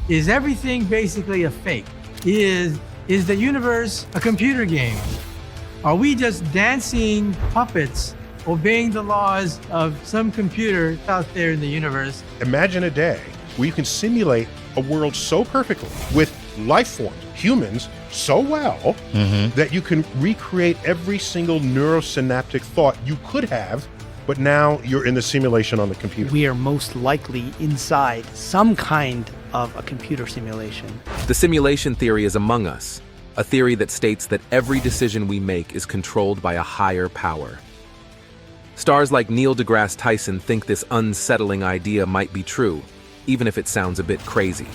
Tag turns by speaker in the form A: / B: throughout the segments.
A: Is everything basically a fake? Is the universe a computer game? Are we just dancing puppets, obeying the laws of some computer out there in the universe?
B: Imagine a day where you can simulate a world so perfectly with life forms, humans, so well that you can recreate every single neurosynaptic thought you could have, but now you're in the simulation on the computer.
C: We are most likely inside some kind of a computer simulation.
D: The simulation theory is among us, a theory that states that every decision we make is controlled by a higher power. Stars like Neil deGrasse Tyson think this unsettling idea might be true, even if it sounds a bit crazy.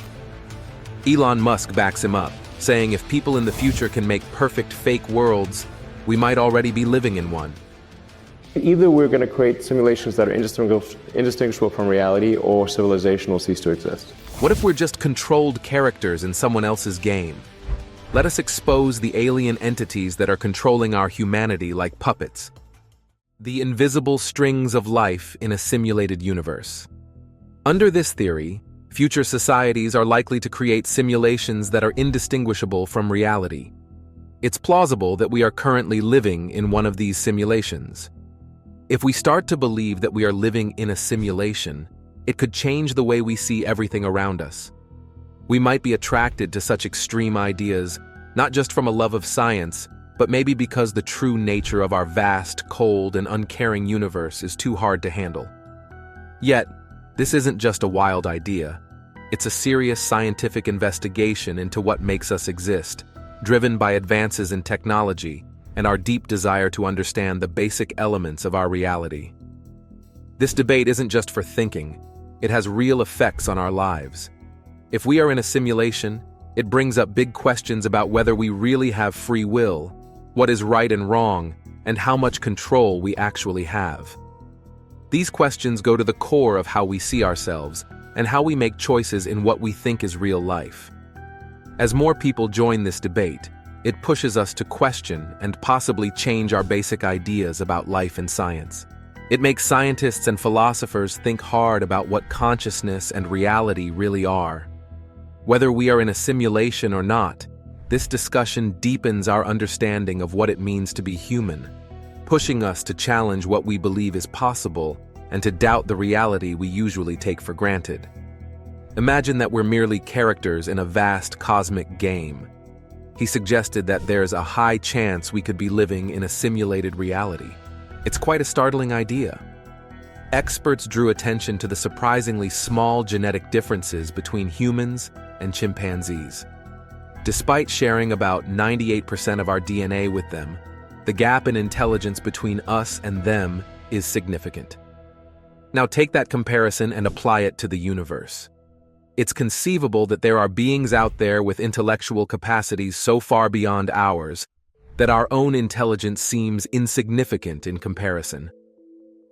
D: Elon Musk backs him up, saying if people in the future can make perfect fake worlds, we might already be living in one.
E: Either we're going to create simulations that are indistinguishable from reality, or civilization will cease to exist.
D: What if we're just controlled characters in someone else's game? Let us expose the alien entities that are controlling our humanity like puppets. The invisible strings of life in a simulated universe. Under this theory, future societies are likely to create simulations that are indistinguishable from reality. It's plausible that we are currently living in one of these simulations. If we start to believe that we are living in a simulation, it could change the way we see everything around us. We might be attracted to such extreme ideas, not just from a love of science, but maybe because the true nature of our vast, cold, and uncaring universe is too hard to handle. Yet, this isn't just a wild idea. It's a serious scientific investigation into what makes us exist, driven by advances in technology and our deep desire to understand the basic elements of our reality. This debate isn't just for thinking, it has real effects on our lives. If we are in a simulation, it brings up big questions about whether we really have free will, what is right and wrong, and how much control we actually have. These questions go to the core of how we see ourselves and how we make choices in what we think is real life. As more people join this debate, it pushes us to question and possibly change our basic ideas about life and science. It makes scientists and philosophers think hard about what consciousness and reality really are. Whether we are in a simulation or not, this discussion deepens our understanding of what it means to be human, pushing us to challenge what we believe is possible and to doubt the reality we usually take for granted. Imagine that we're merely characters in a vast cosmic game. He suggested that there's a high chance we could be living in a simulated reality. It's quite a startling idea. Experts drew attention to the surprisingly small genetic differences between humans and chimpanzees. Despite sharing about 98% of our DNA with them, the gap in intelligence between us and them is significant. Now take that comparison and apply it to the universe. It's conceivable that there are beings out there with intellectual capacities so far beyond ours that our own intelligence seems insignificant in comparison.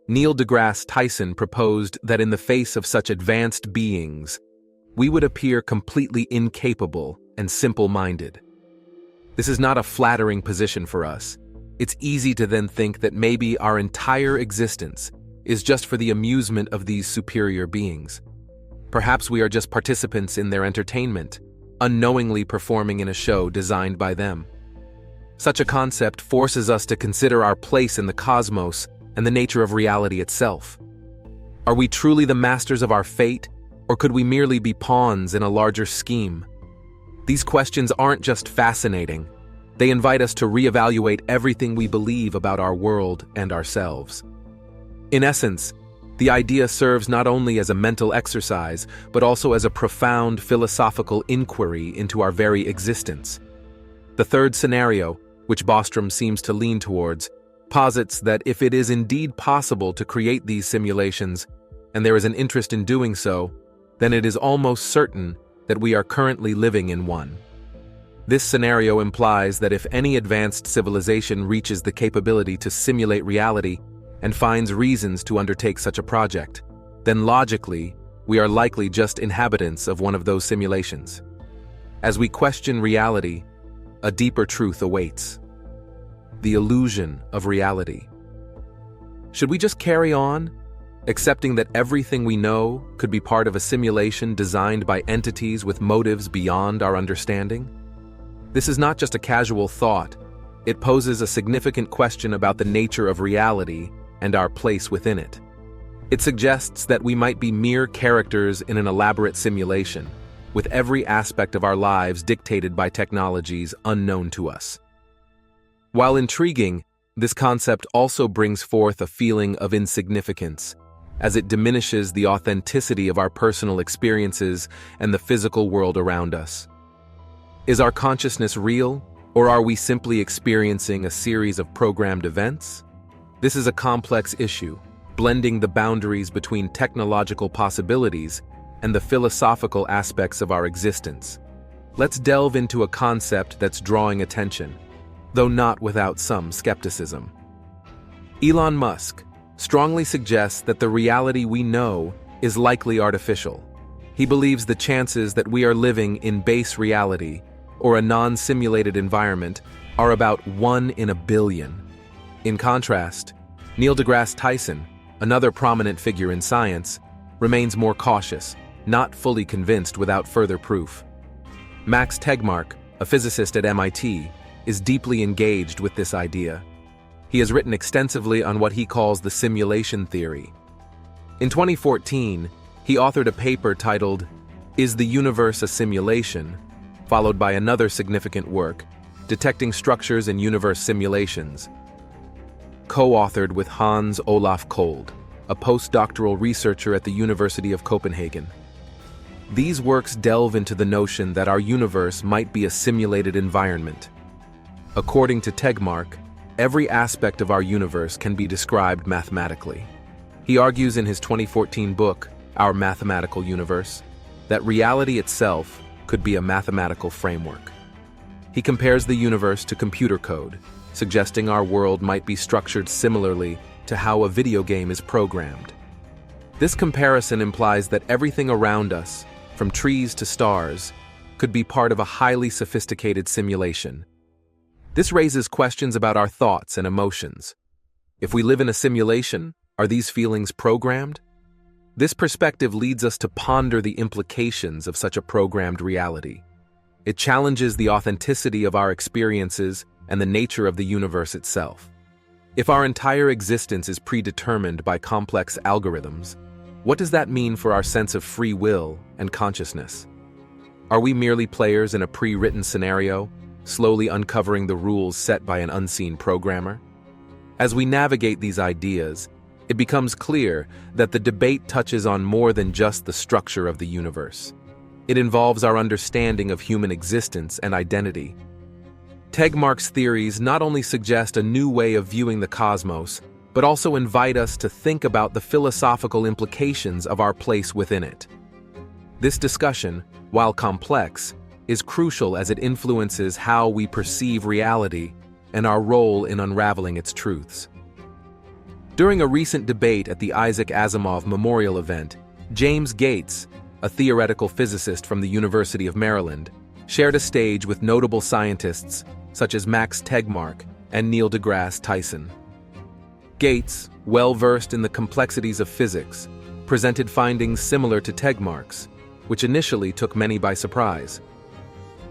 D: Neil deGrasse Tyson proposed that in the face of such advanced beings, we would appear completely incapable and simple-minded. This is not a flattering position for us. It's easy to then think that maybe our entire existence is just for the amusement of these superior beings. Perhaps we are just participants in their entertainment, unknowingly performing in a show designed by them. Such a concept forces us to consider our place in the cosmos and the nature of reality itself. Are we truly the masters of our fate, or could we merely be pawns in a larger scheme? These questions aren't just fascinating, they invite us to reevaluate everything we believe about our world and ourselves. In essence, the idea serves not only as a mental exercise, but also as a profound philosophical inquiry into our very existence. The third scenario, which Bostrom seems to lean towards, posits that if it is indeed possible to create these simulations, and there is an interest in doing so, then it is almost certain that we are currently living in one. This scenario implies that if any advanced civilization reaches the capability to simulate reality and finds reasons to undertake such a project, then logically, we are likely just inhabitants of one of those simulations. As we question reality, a deeper truth awaits. The illusion of reality. Should we just carry on, accepting that everything we know could be part of a simulation designed by entities with motives beyond our understanding? This is not just a casual thought. It poses a significant question about the nature of reality and our place within it. It suggests that we might be mere characters in an elaborate simulation, with every aspect of our lives dictated by technologies unknown to us. While intriguing, this concept also brings forth a feeling of insignificance, as it diminishes the authenticity of our personal experiences and the physical world around us. Is our consciousness real, or are we simply experiencing a series of programmed events? This is a complex issue, blending the boundaries between technological possibilities and the philosophical aspects of our existence. Let's delve into a concept that's drawing attention, though not without some skepticism. Elon Musk strongly suggests that the reality we know is likely artificial. He believes the chances that we are living in base reality or a non-simulated environment are about 1 in a billion. In contrast, Neil deGrasse Tyson, another prominent figure in science, remains more cautious, not fully convinced without further proof. Max Tegmark, a physicist at MIT, is deeply engaged with this idea. He has written extensively on what he calls the simulation theory. In 2014, he authored a paper titled, "Is the Universe a Simulation?" followed by another significant work, Detecting Structures in Universe Simulations, co-authored with Hans Olaf Kold, a postdoctoral researcher at the University of Copenhagen. These works delve into the notion that our universe might be a simulated environment. According to Tegmark, every aspect of our universe can be described mathematically. He argues in his 2014 book, Our Mathematical Universe, that reality itself could be a mathematical framework. He compares the universe to computer code, suggesting our world might be structured similarly to how a video game is programmed. This comparison implies that everything around us, from trees to stars, could be part of a highly sophisticated simulation. This raises questions about our thoughts and emotions. If we live in a simulation, are these feelings programmed? This perspective leads us to ponder the implications of such a programmed reality. It challenges the authenticity of our experiences and the nature of the universe itself. If our entire existence is predetermined by complex algorithms, what does that mean for our sense of free will and consciousness? Are we merely players in a pre-written scenario, slowly uncovering the rules set by an unseen programmer? As we navigate these ideas, it becomes clear that the debate touches on more than just the structure of the universe. It involves our understanding of human existence and identity. Tegmark's theories not only suggest a new way of viewing the cosmos, but also invite us to think about the philosophical implications of our place within it. This discussion, while complex, is crucial as it influences how we perceive reality and our role in unraveling its truths. During a recent debate at the Isaac Asimov Memorial event, James Gates, a theoretical physicist from the University of Maryland, shared a stage with notable scientists such as Max Tegmark and Neil deGrasse Tyson. Gates, well-versed in the complexities of physics, presented findings similar to Tegmark's, which initially took many by surprise.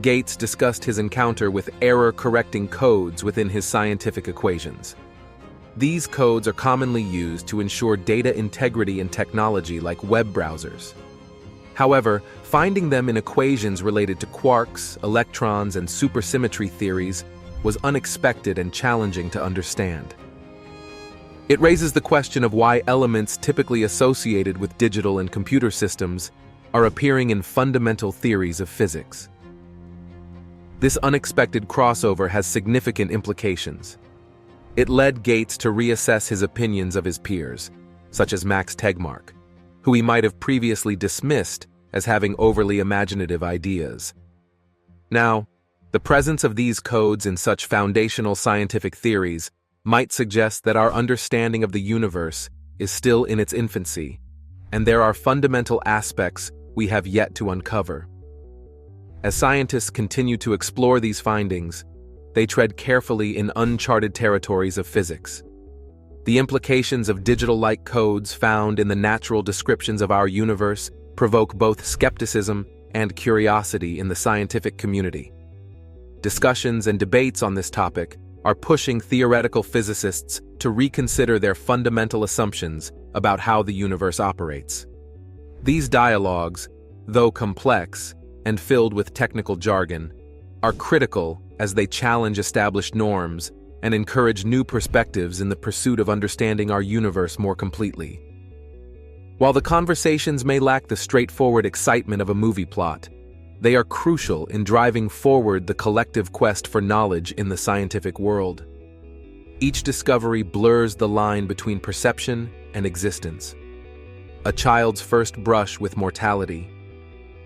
D: Gates discussed his encounter with error-correcting codes within his scientific equations. These codes are commonly used to ensure data integrity in technology like web browsers. However, finding them in equations related to quarks, electrons, and supersymmetry theories was unexpected and challenging to understand. It raises the question of why elements typically associated with digital and computer systems are appearing in fundamental theories of physics. This unexpected crossover has significant implications. It led Gates to reassess his opinions of his peers, such as Max Tegmark, who he might have previously dismissed as having overly imaginative ideas. Now, the presence of these codes in such foundational scientific theories might suggest that our understanding of the universe is still in its infancy, and there are fundamental aspects we have yet to uncover. As scientists continue to explore these findings, they tread carefully in uncharted territories of physics. The implications of digital-like codes found in the natural descriptions of our universe provoke both skepticism and curiosity in the scientific community. Discussions and debates on this topic are pushing theoretical physicists to reconsider their fundamental assumptions about how the universe operates. These dialogues, though complex and filled with technical jargon, are critical as they challenge established norms and encourage new perspectives in the pursuit of understanding our universe more completely. While the conversations may lack the straightforward excitement of a movie plot, they are crucial in driving forward the collective quest for knowledge in the scientific world. Each discovery blurs the line between perception and existence. A child's first brush with mortality.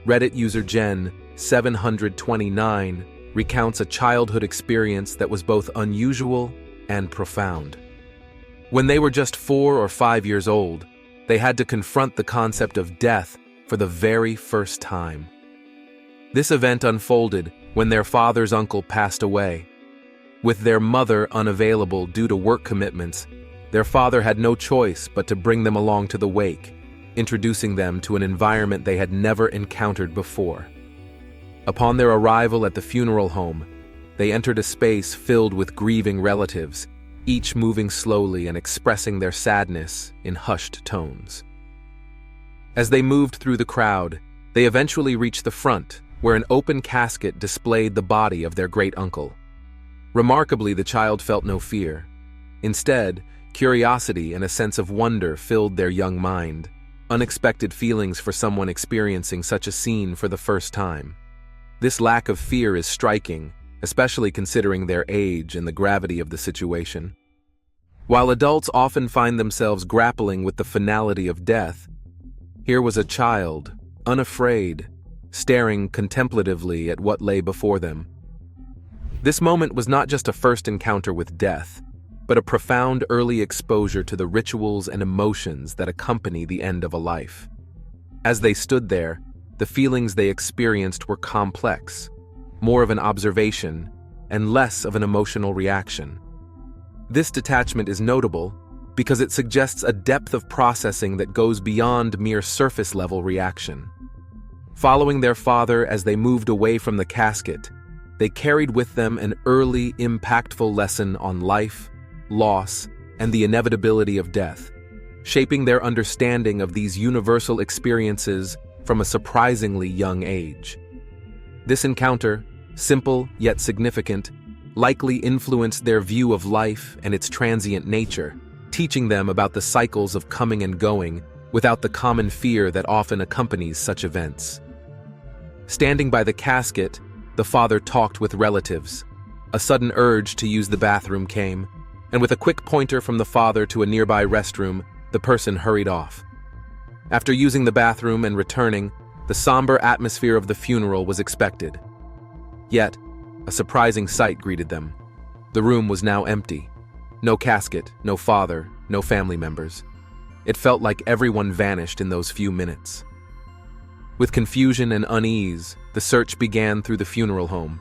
D: Reddit user Gen729 recounts a childhood experience that was both unusual and profound. When they were just 4 or 5 years old, they had to confront the concept of death for the very first time. This event unfolded when their father's uncle passed away. With their mother unavailable due to work commitments, their father had no choice but to bring them along to the wake, introducing them to an environment they had never encountered before. Upon their arrival at the funeral home, they entered a space filled with grieving relatives, each moving slowly and expressing their sadness in hushed tones. As they moved through the crowd, they eventually reached the front, where an open casket displayed the body of their great-uncle. Remarkably, the child felt no fear. Instead, curiosity and a sense of wonder filled their young mind, unexpected feelings for someone experiencing such a scene for the first time. This lack of fear is striking, especially considering their age and the gravity of the situation. While adults often find themselves grappling with the finality of death, here was a child, unafraid, staring contemplatively at what lay before them. This moment was not just a first encounter with death, but a profound early exposure to the rituals and emotions that accompany the end of a life. As they stood there, the feelings they experienced were complex, more of an observation and less of an emotional reaction. This detachment is notable because it suggests a depth of processing that goes beyond mere surface-level reaction. Following their father as they moved away from the casket, they carried with them an early, impactful lesson on life, loss, and the inevitability of death, shaping their understanding of these universal experiences from a surprisingly young age. This encounter, simple yet significant, likely influenced their view of life and its transient nature, teaching them about the cycles of coming and going without the common fear that often accompanies such events. Standing by the casket, the father talked with relatives. A sudden urge to use the bathroom came, and with a quick pointer from the father to a nearby restroom, the person hurried off. After using the bathroom and returning, the somber atmosphere of the funeral was expected. Yet, a surprising sight greeted them. The room was now empty. No casket, no father, no family members. It felt like everyone vanished in those few minutes. With confusion and unease, the search began through the funeral home.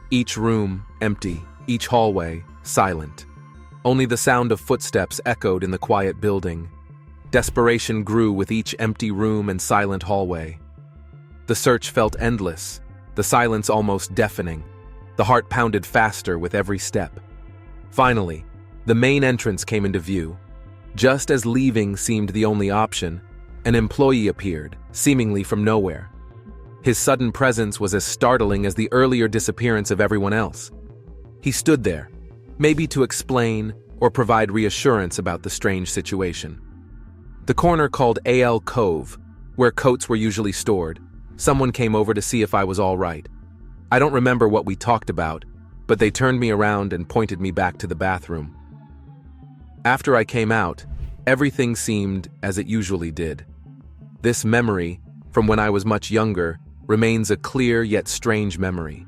D: Each room empty, each hallway silent. Only the sound of footsteps echoed in the quiet building. Desperation grew with each empty room and silent hallway. The search felt endless, the silence almost deafening. The heart pounded faster with every step. Finally, the main entrance came into view. Just as leaving seemed the only option, an employee appeared, seemingly from nowhere. His sudden presence was as startling as the earlier disappearance of everyone else. He stood there, maybe to explain or provide reassurance about the strange situation. The corner called AL Cove, where coats were usually stored, someone came over to see if I was all right. I don't remember what we talked about, but they turned me around and pointed me back to the bathroom. After I came out, everything seemed as it usually did. This memory, from when I was much younger, remains a clear yet strange memory.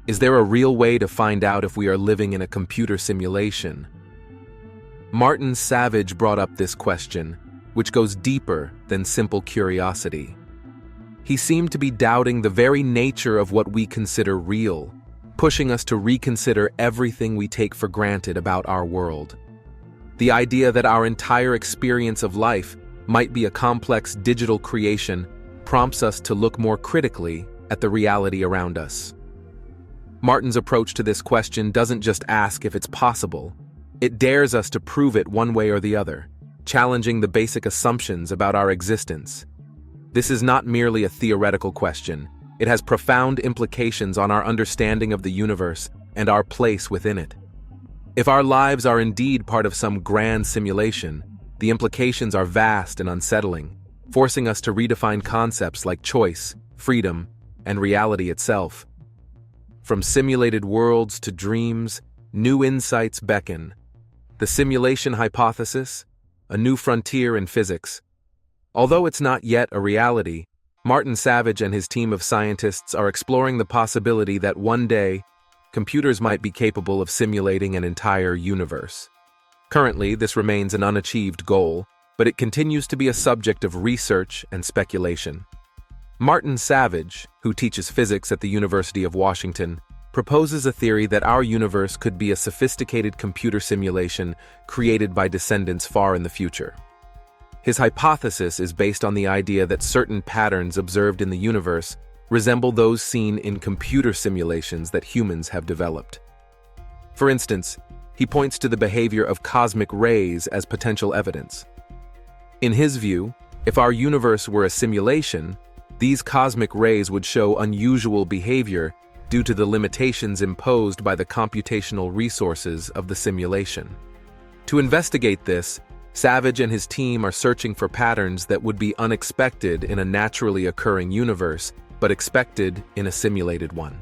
D: Is there a real way to find out if we are living in a computer simulation? Martin Savage brought up this question, which goes deeper than simple curiosity. He seemed to be doubting the very nature of what we consider real, pushing us to reconsider everything we take for granted about our world. The idea that our entire experience of life might be a complex digital creation prompts us to look more critically at the reality around us. Martin's approach to this question doesn't just ask if it's possible, it dares us to prove it one way or the other, challenging the basic assumptions about our existence. This is not merely a theoretical question, it has profound implications on our understanding of the universe and our place within it. If our lives are indeed part of some grand simulation, the implications are vast and unsettling, forcing us to redefine concepts like choice, freedom, and reality itself. From simulated worlds to dreams, new insights beckon. The simulation hypothesis, a new frontier in physics. Although it's not yet a reality, Martin Savage and his team of scientists are exploring the possibility that one day, computers might be capable of simulating an entire universe. Currently, this remains an unachieved goal, but it continues to be a subject of research and speculation. Martin Savage, who teaches physics at the University of Washington, proposes a theory that our universe could be a sophisticated computer simulation created by descendants far in the future. His hypothesis is based on the idea that certain patterns observed in the universe resemble those seen in computer simulations that humans have developed. For instance, he points to the behavior of cosmic rays as potential evidence. In his view, if our universe were a simulation, these cosmic rays would show unusual behavior due to the limitations imposed by the computational resources of the simulation. To investigate this, Savage and his team are searching for patterns that would be unexpected in a naturally occurring universe, but expected in a simulated one.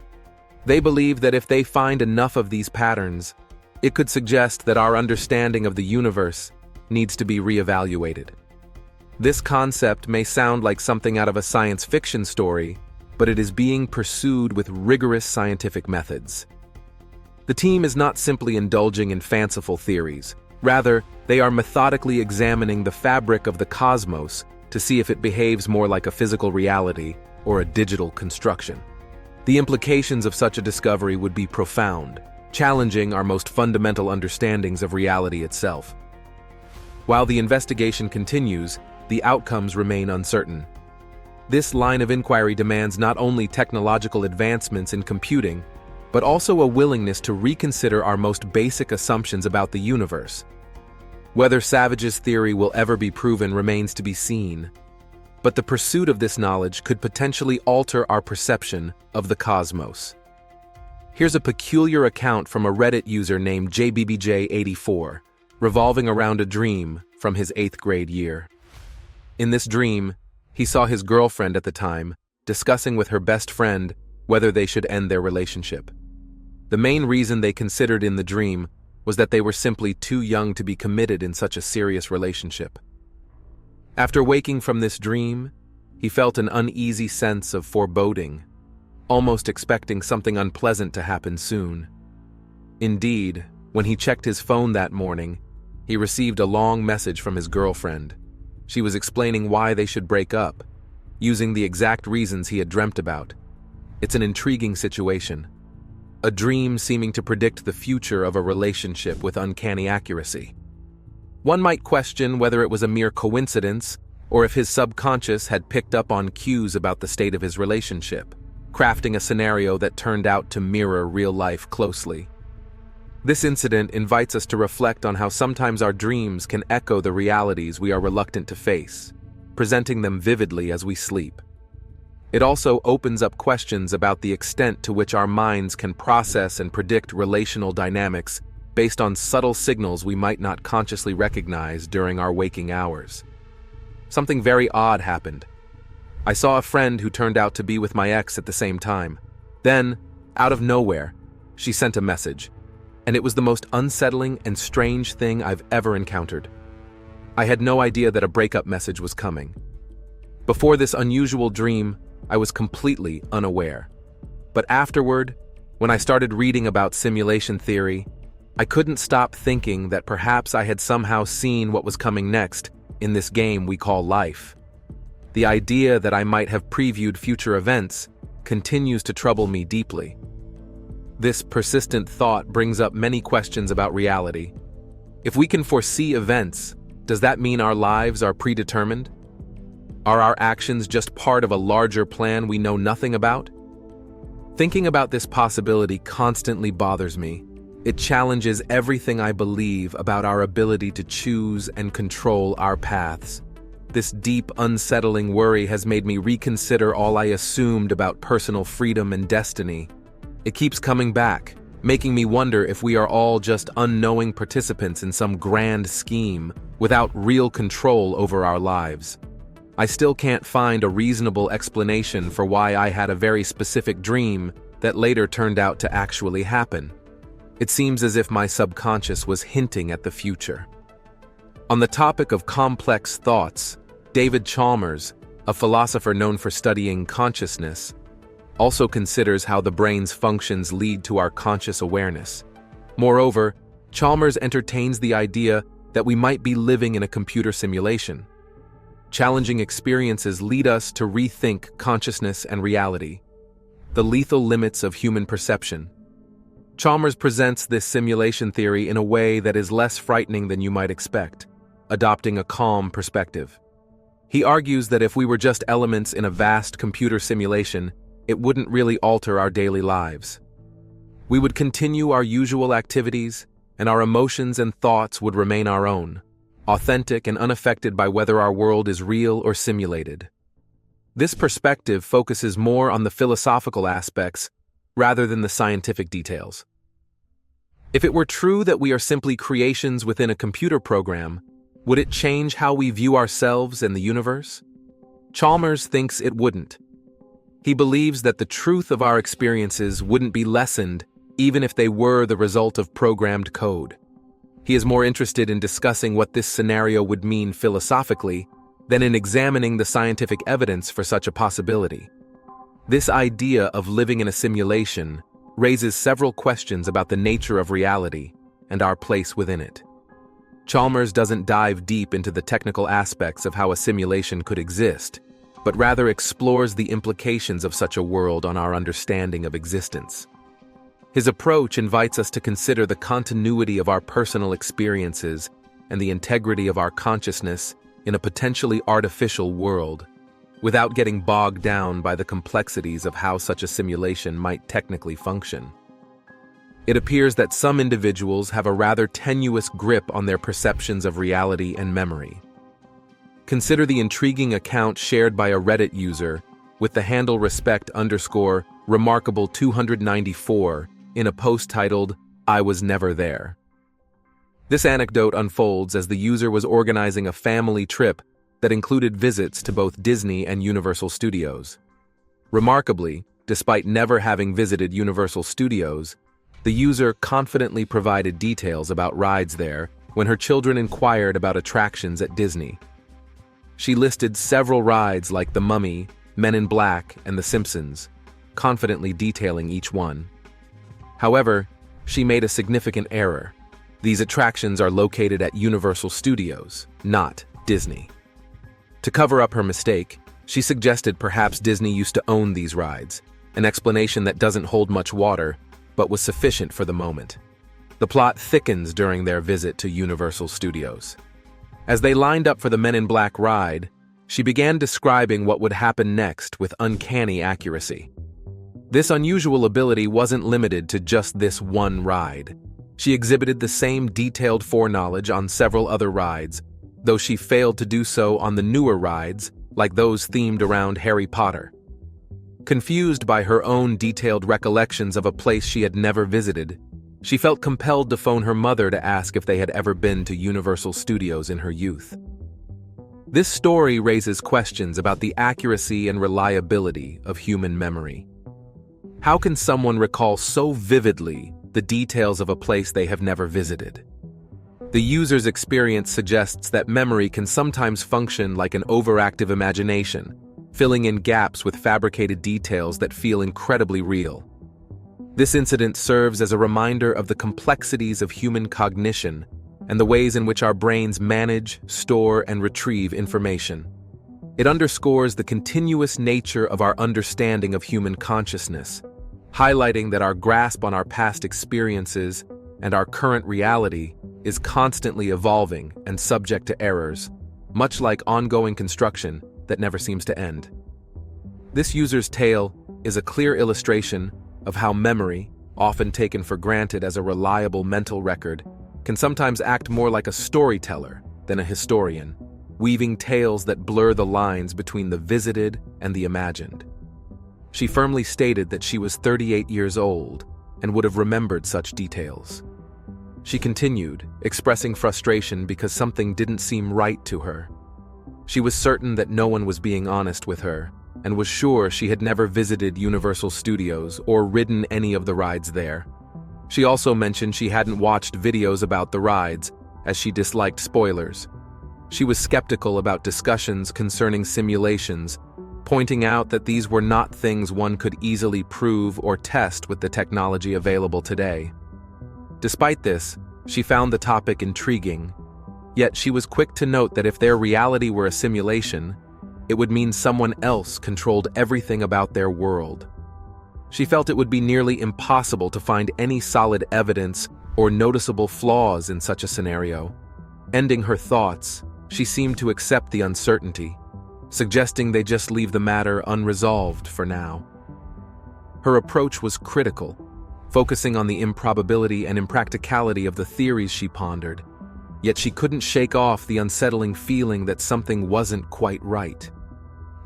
D: They believe that if they find enough of these patterns, it could suggest that our understanding of the universe needs to be reevaluated. This concept may sound like something out of a science fiction story, but it is being pursued with rigorous scientific methods. The team is not simply indulging in fanciful theories. Rather, they are methodically examining the fabric of the cosmos to see if it behaves more like a physical reality or a digital construction. The implications of such a discovery would be profound, challenging our most fundamental understandings of reality itself. While the investigation continues, the outcomes remain uncertain. This line of inquiry demands not only technological advancements in computing, but also a willingness to reconsider our most basic assumptions about the universe. Whether Savage's theory will ever be proven remains to be seen, but the pursuit of this knowledge could potentially alter our perception of the cosmos. Here's a peculiar account from a Reddit user named JBBJ84, revolving around a dream from his 8th grade year. In this dream, he saw his girlfriend at the time discussing with her best friend whether they should end their relationship. The main reason they considered in the dream was that they were simply too young to be committed in such a serious relationship. After waking from this dream, he felt an uneasy sense of foreboding, almost expecting something unpleasant to happen soon. Indeed, when he checked his phone that morning, he received a long message from his girlfriend. She was explaining why they should break up, using the exact reasons he had dreamt about. It's an intriguing situation. A dream seeming to predict the future of a relationship with uncanny accuracy. One might question whether it was a mere coincidence or if his subconscious had picked up on cues about the state of his relationship, crafting a scenario that turned out to mirror real life closely. This incident invites us to reflect on how sometimes our dreams can echo the realities we are reluctant to face, presenting them vividly as we sleep. It also opens up questions about the extent to which our minds can process and predict relational dynamics based on subtle signals we might not consciously recognize during our waking hours. Something very odd happened. I saw a friend who turned out to be with my ex at the same time. Then, out of nowhere, she sent a message, and it was the most unsettling and strange thing I've ever encountered. I had no idea that a breakup message was coming. Before this unusual dream, I was completely unaware. But afterward, when I started reading about simulation theory, I couldn't stop thinking that perhaps I had somehow seen what was coming next in this game we call life. The idea that I might have previewed future events continues to trouble me deeply. This persistent thought brings up many questions about reality. If we can foresee events, does that mean our lives are predetermined? Are our actions just part of a larger plan we know nothing about? Thinking about this possibility constantly bothers me. It challenges everything I believe about our ability to choose and control our paths. This deep, unsettling worry has made me reconsider all I assumed about personal freedom and destiny. It keeps coming back, making me wonder if we are all just unknowing participants in some grand scheme without real control over our lives. I still can't find a reasonable explanation for why I had a very specific dream that later turned out to actually happen. It seems as if my subconscious was hinting at the future. On the topic of complex thoughts, David Chalmers, a philosopher known for studying consciousness, also considers how the brain's functions lead to our conscious awareness. Moreover, Chalmers entertains the idea that we might be living in a computer simulation. Challenging experiences lead us to rethink consciousness and reality, the lethal limits of human perception. Chalmers presents this simulation theory in a way that is less frightening than you might expect, adopting a calm perspective. He argues that if we were just elements in a vast computer simulation, it wouldn't really alter our daily lives. We would continue our usual activities, and our emotions and thoughts would remain our own, authentic and unaffected by whether our world is real or simulated. This perspective focuses more on the philosophical aspects rather than the scientific details. If it were true that we are simply creations within a computer program, would it change how we view ourselves and the universe? Chalmers thinks it wouldn't. He believes that the truth of our experiences wouldn't be lessened even if they were the result of programmed code. He is more interested in discussing what this scenario would mean philosophically than in examining the scientific evidence for such a possibility. This idea of living in a simulation raises several questions about the nature of reality and our place within it. Chalmers doesn't dive deep into the technical aspects of how a simulation could exist, but rather explores the implications of such a world on our understanding of existence. His approach invites us to consider the continuity of our personal experiences and the integrity of our consciousness in a potentially artificial world, without getting bogged down by the complexities of how such a simulation might technically function. It appears that some individuals have a rather tenuous grip on their perceptions of reality and memory. Consider the intriguing account shared by a Reddit user with the handle respect_remarkable294 in a post titled, "I was never there." This anecdote unfolds as the user was organizing a family trip that included visits to both Disney and Universal Studios. Remarkably, despite never having visited Universal Studios, the user confidently provided details about rides there when her children inquired about attractions at Disney. She listed several rides like The Mummy, Men in Black, and The Simpsons, confidently detailing each one. However, she made a significant error. These attractions are located at Universal Studios, not Disney. To cover up her mistake, she suggested perhaps Disney used to own these rides, an explanation that doesn't hold much water, but was sufficient for the moment. The plot thickens during their visit to Universal Studios. As they lined up for the Men in Black ride, she began describing what would happen next with uncanny accuracy. This unusual ability wasn't limited to just this one ride. She exhibited the same detailed foreknowledge on several other rides, though she failed to do so on the newer rides, like those themed around Harry Potter. Confused by her own detailed recollections of a place she had never visited, she felt compelled to phone her mother to ask if they had ever been to Universal Studios in her youth. This story raises questions about the accuracy and reliability of human memory. How can someone recall so vividly the details of a place they have never visited? The user's experience suggests that memory can sometimes function like an overactive imagination, filling in gaps with fabricated details that feel incredibly real. This incident serves as a reminder of the complexities of human cognition and the ways in which our brains manage, store, and retrieve information. It underscores the continuous nature of our understanding of human consciousness, highlighting that our grasp on our past experiences and our current reality is constantly evolving and subject to errors, much like ongoing construction that never seems to end. This user's tale is a clear illustration of how memory, often taken for granted as a reliable mental record, can sometimes act more like a storyteller than a historian, weaving tales that blur the lines between the visited and the imagined. She firmly stated that she was 38 years old and would have remembered such details. She continued, expressing frustration because something didn't seem right to her. She was certain that no one was being honest with her, and was sure she had never visited Universal Studios or ridden any of the rides there. She also mentioned she hadn't watched videos about the rides, as she disliked spoilers. She was skeptical about discussions concerning simulations, pointing out that these were not things one could easily prove or test with the technology available today. Despite this, she found the topic intriguing, yet she was quick to note that if their reality were a simulation, it would mean someone else controlled everything about their world. She felt it would be nearly impossible to find any solid evidence or noticeable flaws in such a scenario. Ending her thoughts, she seemed to accept the uncertainty, suggesting they just leave the matter unresolved for now. Her approach was critical, focusing on the improbability and impracticality of the theories she pondered, yet she couldn't shake off the unsettling feeling that something wasn't quite right.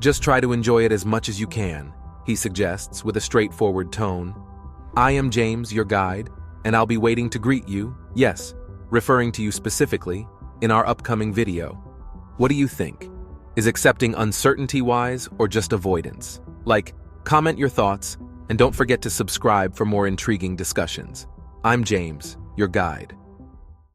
D: Just try to enjoy it as much as you can, he suggests with a straightforward tone. I am James, your guide, and I'll be waiting to greet you, yes, referring to you specifically, in our upcoming video. What do you think? Is accepting uncertainty wise or just avoidance? Like, comment your thoughts, and don't forget to subscribe for more intriguing discussions. I'm James, your guide.